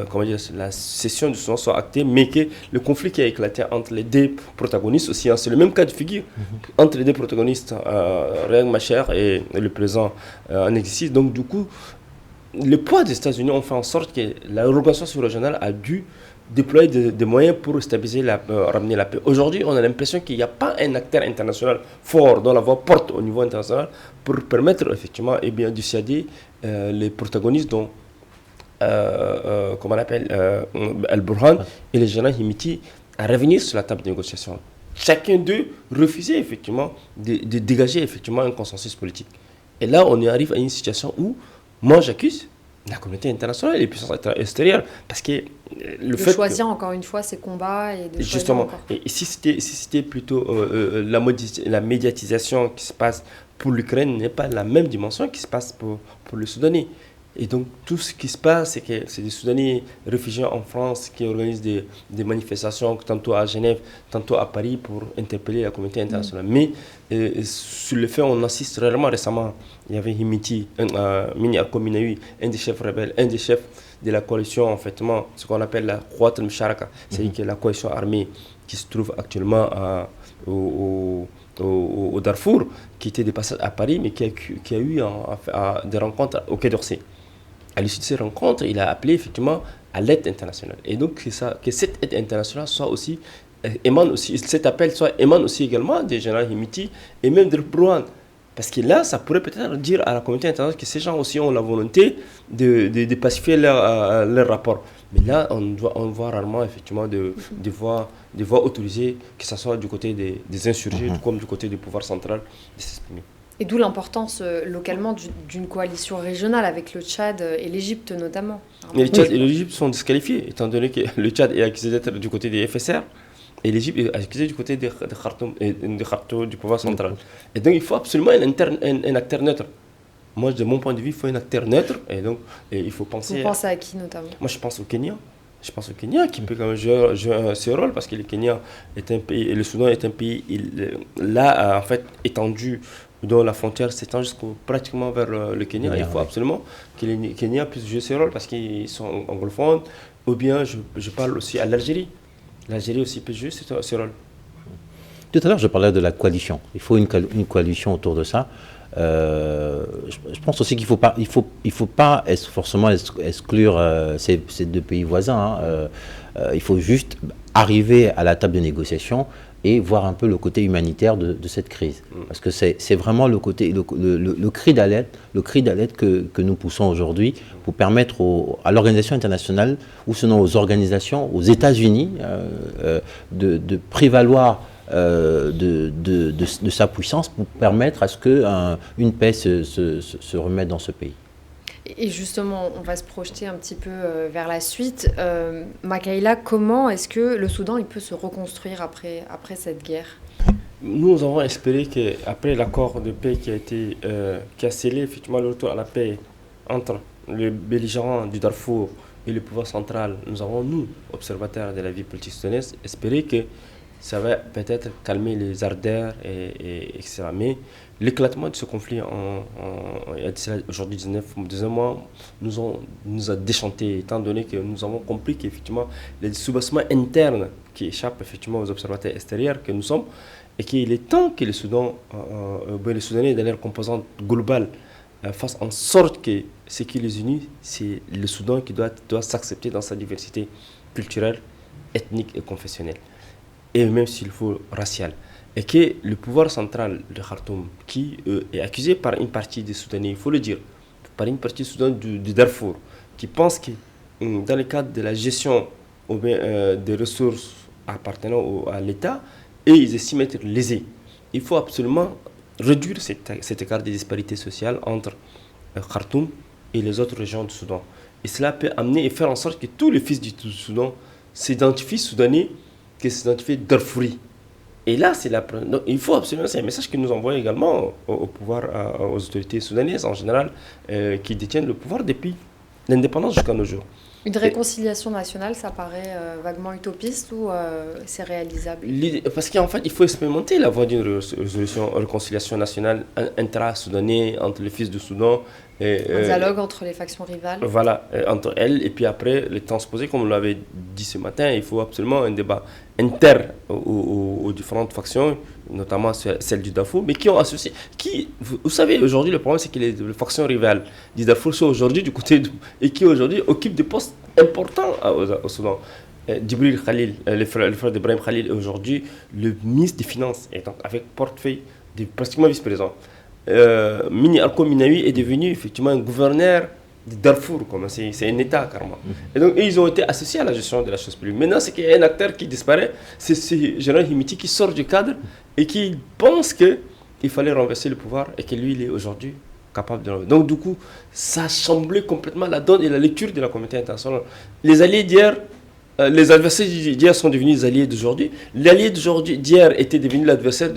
comment dire, la cession du Soudan soit actée, mais que le conflit qui a éclaté entre les deux protagonistes aussi, hein, c'est le même cas de figure entre les deux protagonistes, Riek Machar et le président en exercice. Donc du coup, le poids des États-Unis ont fait en sorte que l'organisation régionale a dû déployer des moyens pour stabiliser, ramener la paix. Aujourd'hui, on a l'impression qu'il n'y a pas un acteur international fort dont la voix porte au niveau international pour permettre effectivement dissuader les protagonistes dont comment on appelle Al-Burhan et le général Himiti à revenir sur la table de négociation. Chacun d'eux refusait effectivement de dégager effectivement un consensus politique. Et là, on arrive à une situation où moi j'accuse la communauté internationale et les puissances extérieures parce que de fait choisir encore une fois ses combats et de justement choisir encore. et si c'était plutôt la médiatisation qui se passe pour l'Ukraine n'est pas la même dimension qui se passe pour le Soudanais. Et donc tout ce qui se passe, c'est que c'est des Soudanais réfugiés en France qui organisent des manifestations, tantôt à Genève, tantôt à Paris, pour interpeller la communauté internationale. Mais sur le fait, on assiste récemment, il y avait Himiti, Mini Akominawi, un des chefs rebelles, un des chefs de la coalition, en fait, ce qu'on appelle la Khouat al-Msharaka, c'est-à-dire la coalition armée qui se trouve actuellement au Darfour, qui était dépassé à Paris, mais qui a eu des rencontres au Quai d'Orsay. À l'issue de ces rencontres, il a appelé effectivement à l'aide internationale. Et donc, que cette aide internationale soit aussi, cet appel émane aussi également des généraux Himiti et même de Brouhan. Parce que là, ça pourrait peut-être dire à la communauté internationale que ces gens aussi ont la volonté de pacifier leur rapport. Mais là, on voit rarement effectivement des voix autorisées, que ce soit du côté des insurgés comme du côté du pouvoir central, de s'exprimer. Et d'où l'importance localement d'une coalition régionale avec le Tchad et l'Égypte notamment. Mais le Tchad et l'Égypte sont disqualifiés, étant donné que le Tchad est accusé d'être du côté des FSR et l'Égypte est accusée du côté de Khartoum, du pouvoir central. Et donc il faut absolument un acteur neutre. Moi, de mon point de vue, il faut un acteur neutre. Et donc il faut penser... Vous pensez à qui notamment? Moi, je pense au Kenya. Je pense au Kenya qui peut quand même jouer ce rôle parce que le Kenya est un pays, et le Soudan est un pays, là, en fait, étendu, dont la frontière s'étend pratiquement vers le Kenya. Il faut absolument que le Kenya puisse jouer ce rôle parce qu'ils sont anglophones. Ou bien, je parle aussi à l'Algérie. L'Algérie aussi peut jouer ce rôle. Tout à l'heure, je parlais de la coalition. Il faut une coalition autour de ça. Je pense aussi qu'il ne faut pas forcément exclure ces deux pays voisins. Il faut juste arriver à la table de négociation et voir un peu le côté humanitaire de cette crise. Parce que c'est vraiment le cri d'alerte que nous poussons aujourd'hui pour permettre à l'organisation internationale, ou sinon aux organisations, aux États-Unis, de prévaloir de sa puissance pour permettre à ce qu'une paix se remette dans ce pays. Et justement, on va se projeter un petit peu vers la suite. Makaïla, comment est-ce que le Soudan il peut se reconstruire après cette guerre? Nous avons espéré qu'après l'accord de paix qui a scellé effectivement le retour à la paix entre les belligérants du Darfour et le pouvoir central, nous avons, nous, observateurs de la vie politique soudanaise, espéré que ça va peut-être calmer les ardeurs, etc. Mais l'éclatement de ce conflit aujourd'hui 19 mois nous a déchanté, étant donné que nous avons compris qu'effectivement les soubassements internes qui échappent effectivement aux observateurs extérieurs que nous sommes, et qu'il est temps que les Soudanais dans leur composante globale fassent en sorte que ce qui les unit, c'est le Soudan qui doit s'accepter dans sa diversité culturelle, ethnique et confessionnelle. Et même s'il faut racial. Et que le pouvoir central de Khartoum, qui est accusé par une partie des Soudanais, il faut le dire, par une partie du Darfour, qui pense que dans le cadre de la gestion des ressources appartenant à l'État, et ils estiment être lésés. Il faut absolument réduire cet écart de disparité sociale entre Khartoum et les autres régions du Soudan. Et cela peut amener et faire en sorte que tous les fils du Soudan s'identifient soudanais, qui s'identifient darfouri. Et là, donc, il faut absolument, c'est un message que nous envoyons également au pouvoir, aux autorités soudanaises en général, qui détiennent le pouvoir depuis l'indépendance jusqu'à nos jours. Une réconciliation nationale, ça paraît vaguement utopiste ou c'est réalisable? Parce qu'en fait, il faut expérimenter la voie d'une réconciliation nationale intra-soudanais entre les fils du Soudan. Un dialogue entre les factions rivales. Voilà, entre elles. Et puis après, les temps se poser, comme on l'avait dit ce matin, il faut absolument un débat aux différentes factions, notamment celle du Darfour, mais qui ont associé. Vous savez, aujourd'hui, le problème, c'est que les factions rivales du Darfour sont aujourd'hui du côté et qui aujourd'hui occupent des postes importants au Soudan. Djibril Khalil, le frère d'Ibrahim Khalil, est aujourd'hui le ministre des Finances, et donc avec portefeuille de pratiquement vice-président. Mini Alko Minawi est devenu effectivement un gouverneur de Darfour, c'est un État carrément. Et donc ils ont été associés à la gestion de la chose publique. Maintenant, c'est qu'il y a un acteur qui disparaît, c'est ce général Himiti qui sort du cadre et qui pense qu'il fallait renverser le pouvoir et que lui, il est aujourd'hui capable de renverser. Donc du coup, ça a chamboulé complètement la donne et la lecture de la communauté internationale. Les alliés d'hier, les adversaires d'hier sont devenus les alliés d'aujourd'hui. L'allié d'hier était devenu l'adversaire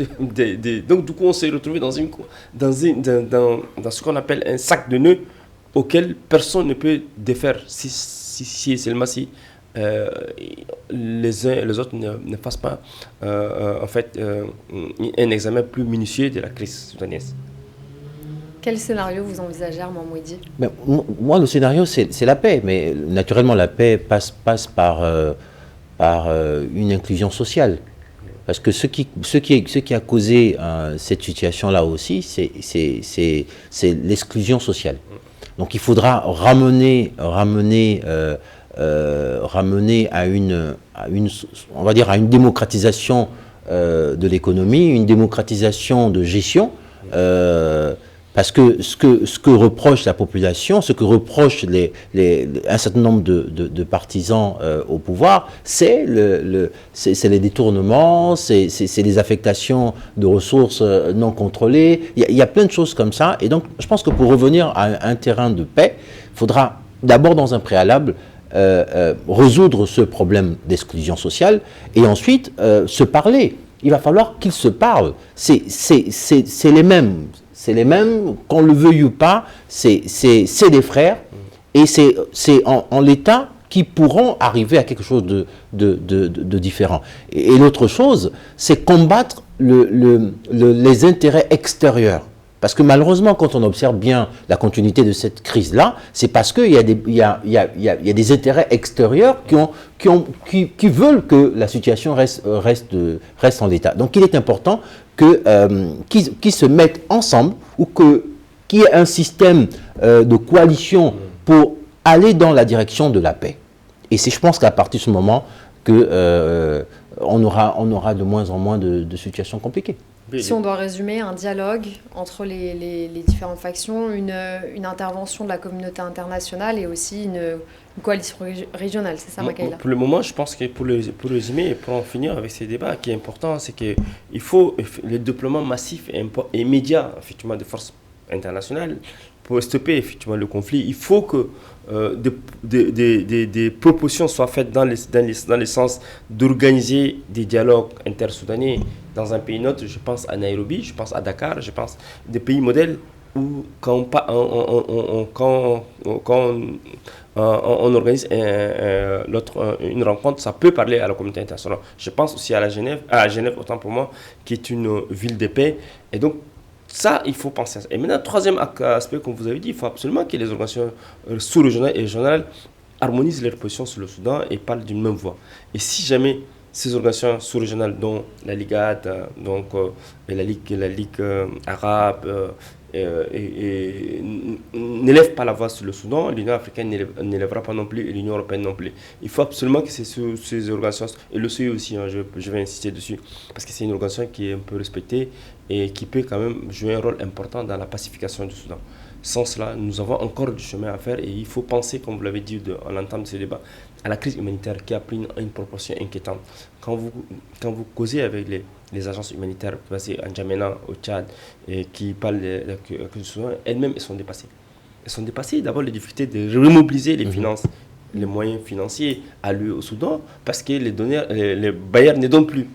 Donc du coup, on s'est retrouvé dans ce qu'on appelle un sac de nœuds auquel personne ne peut défaire si seulement si les uns et les autres ne fassent pas un examen plus minutieux de la crise soudanaise. Quel scénario vous envisagez, Armand Mouidi? Moi, le scénario, c'est la paix. Mais naturellement, la paix passe par une inclusion sociale. Parce que ce qui a causé cette situation-là aussi, c'est l'exclusion sociale. Donc il faudra ramener à une démocratisation de l'économie, une démocratisation de gestion. Parce que ce que reproche la population, ce que reprochent un certain nombre de partisans au pouvoir, c'est les détournements, c'est les affectations de ressources non contrôlées. Il y a plein de choses comme ça. Et donc, je pense que pour revenir à un terrain de paix, il faudra d'abord, dans un préalable, résoudre ce problème d'exclusion sociale et ensuite se parler. Il va falloir qu'ils se parlent. C'est les mêmes. C'est les mêmes, qu'on le veuille ou pas, c'est des frères, et c'est en l'état qu'ils pourront arriver à quelque chose de différent. Et l'autre chose, c'est combattre les intérêts extérieurs. Parce que malheureusement, quand on observe bien la continuité de cette crise-là, c'est parce qu'il y a des intérêts extérieurs qui veulent que la situation reste en l'état. Donc il est important qu'ils se mettent ensemble ou qu'il y ait un système de coalition pour aller dans la direction de la paix. Et c'est, je pense qu'à partir de ce moment, on aura de moins en moins de situations compliquées. Si on doit résumer, un dialogue entre les différentes factions, une intervention de la communauté internationale et aussi une coalition régionale, c'est ça, Makaïla? Pour le moment, je pense que pour résumer et pour en finir avec ces débats, qui est important, c'est qu'il faut le déploiement massif et immédiat effectivement, de forces internationales pour stopper effectivement le conflit. Il faut que des propositions soient faites dans le sens d'organiser des dialogues intersoudanais dans un pays neutre. Je pense à Nairobi, je pense à Dakar, je pense à des pays modèles où quand on organise une rencontre, ça peut parler à la communauté internationale. Je pense aussi à Genève, autant pour moi, qui est une ville de paix. Et donc, ça, il faut penser à ça. Et maintenant, troisième aspect, comme vous avez dit, il faut absolument que les organisations sous-régionales et régionales harmonisent leurs positions sur le Soudan et parlent d'une même voix. Et si jamais ces organisations sous-régionales, dont la Ligue et la Ligue arabe, n'élèvent pas la voix sur le Soudan, l'Union africaine n'élèvera pas non plus, et l'Union européenne non plus. Il faut absolument que ces organisations, et le CEU aussi, je vais insister dessus, parce que c'est une organisation qui est un peu respectée et qui peut quand même jouer un rôle important dans la pacification du Soudan. Sans cela, nous avons encore du chemin à faire et il faut penser, comme vous l'avez dit en l'entame de ce débat, à la crise humanitaire qui a pris une proportion inquiétante. Quand vous causez avec les agences humanitaires basées en N'Djamena, au Tchad, et qui parlent de la crise du Soudan, elles-mêmes elles sont dépassées. Elles sont dépassées d'abord les difficultés de remobiliser les finances, les moyens financiers alloués au Soudan, parce que les bailleurs ne donnent plus.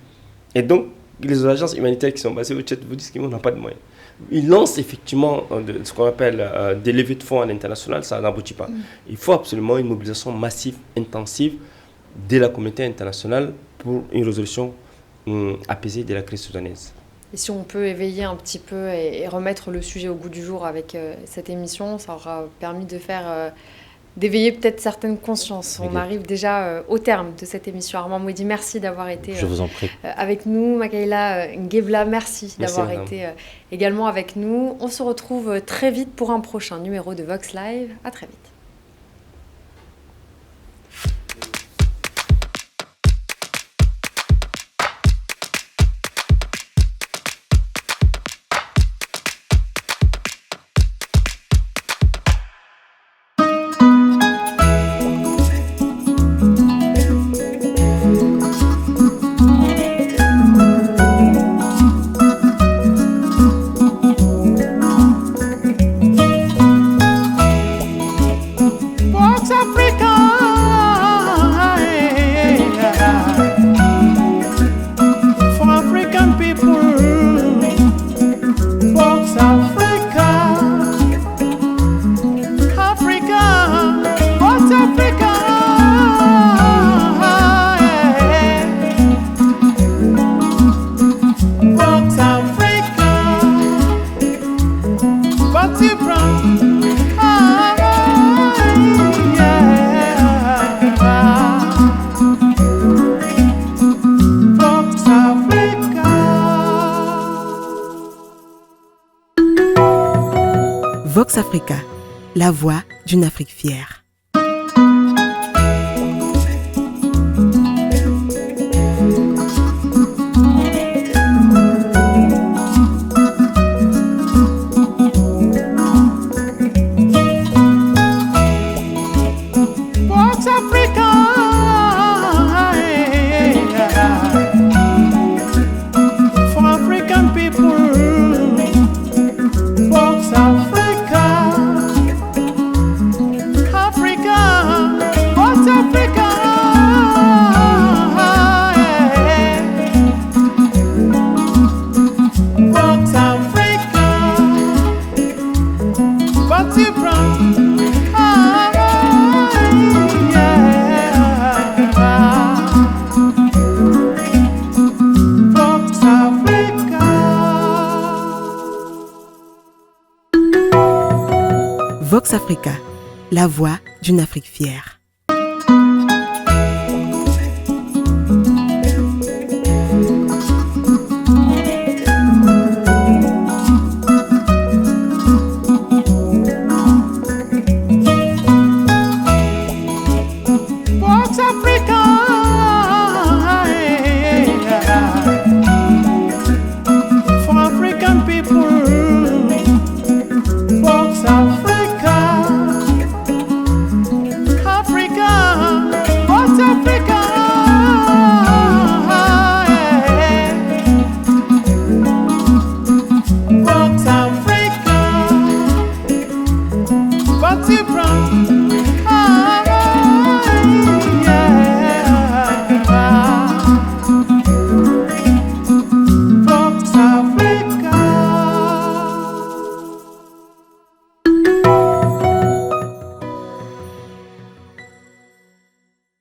Et donc, les agences humanitaires qui sont basées au Tchad vous disent qu'on n'a pas de moyens. ils lancent effectivement ce qu'on appelle des levées de fonds à l'international, ça n'aboutit pas. Il faut absolument une mobilisation massive, intensive de la communauté internationale pour une résolution apaisée de la crise soudanaise. Et si on peut éveiller un petit peu et remettre le sujet au goût du jour avec cette émission, ça aura permis de faire d'éveiller peut-être certaines consciences. On arrive déjà au terme de cette émission. Armand Mouidi, merci d'avoir été Je vous en prie. Avec nous. Makaïla Ngebla, merci d'avoir été également avec nous. On se retrouve très vite pour un prochain numéro de Vox Live. À très vite. Vox Africa, la voix d'une Afrique fière. Vox Africa, for African people. Vox Africa, Africa, Vox Africa. Vox Africa, Vox Vox Africa, la voix d'une Afrique fière.